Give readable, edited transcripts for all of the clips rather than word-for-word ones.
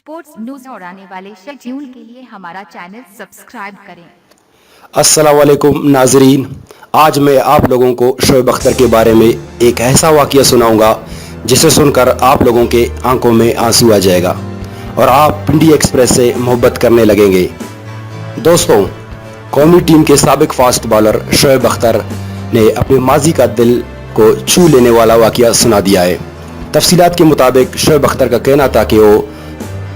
Sports news और आने वाले शेड्यूल के लिए हमारा चैनल सब्सक्राइब करें। अस्सलाम वालेकुम नाजरीन, आज मैं आप लोगों को शोएब अख्तर के बारे में एक ऐसा वाक़या सुनाऊंगा जिसे सुनकर आप लोगों के आंखों में आंसू आ जाएगा और आप पिंडी एक्सप्रेस से मोहब्बत करने लगेंगे। दोस्तों, कौमी टीम के साबिक फास्ट बॉलर शोएब अख्तर ने अपने माजी का दिल को छू लेने वाला वाक़या सुना दिया है। तफसीलात के मुताबिक शोएब अख्तर का कहना था कि वो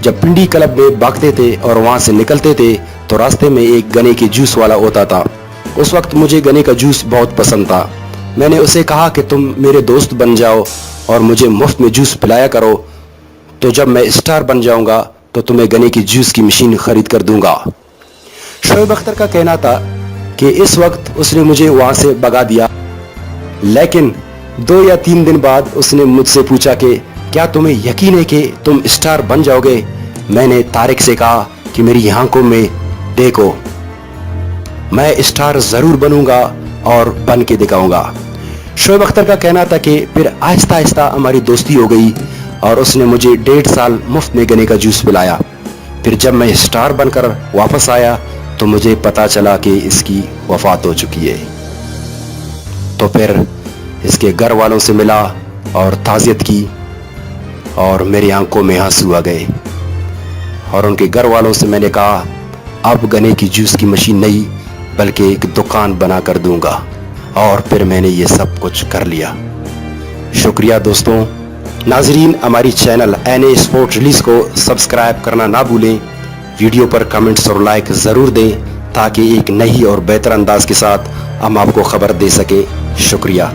जब पिंडी क्लब में भागते थे और वहाँ से निकलते थे तो रास्ते में एक गन्ने के जूस वाला होता था। उस वक्त मुझे गन्ने का जूस बहुत पसंद था। मैंने उसे कहा कि तुम मेरे दोस्त बन जाओ और मुझे मुफ्त में जूस पिलाया करो, तो जब मैं स्टार बन जाऊंगा तो तुम्हें गन्ने की जूस की मशीन खरीद कर दूंगा। शोएब अख्तर का कहना था कि इस वक्त उसने मुझे वहाँ से भगा दिया, लेकिन 2 या 3 दिन बाद उसने मुझसे पूछा कि क्या तुम्हें यकीन है कि तुम स्टार बन जाओगे। मैंने तारिक से कहा कि मेरी आंखों में देखो, मैं स्टार जरूर बनूंगा और बन के दिखाऊंगा। शोएब अख्तर का कहना था कि फिर आहिस्ता आहिस्ता हमारी दोस्ती हो गई और उसने मुझे 1.5 साल मुफ्त में गन्ने का जूस पिलाया। फिर जब मैं स्टार बनकर वापस आया तो मुझे पता चला कि इसकी वफात हो चुकी है। तो फिर इसके घर वालों से मिला और ताज़ियत की और मेरी आंखों में आंसू आ गए और उनके घर वालों से मैंने कहा अब गन्ने की जूस की मशीन नहीं बल्कि एक दुकान बना कर दूंगा, और फिर मैंने ये सब कुछ कर लिया। शुक्रिया दोस्तों। नाजरीन, हमारी चैनल एनए स्पोर्ट रिलीज को सब्सक्राइब करना ना भूलें। वीडियो पर कमेंट्स और लाइक ज़रूर दें ताकि एक नई और बेहतर अंदाज के साथ हम आपको खबर दे सकें। शुक्रिया।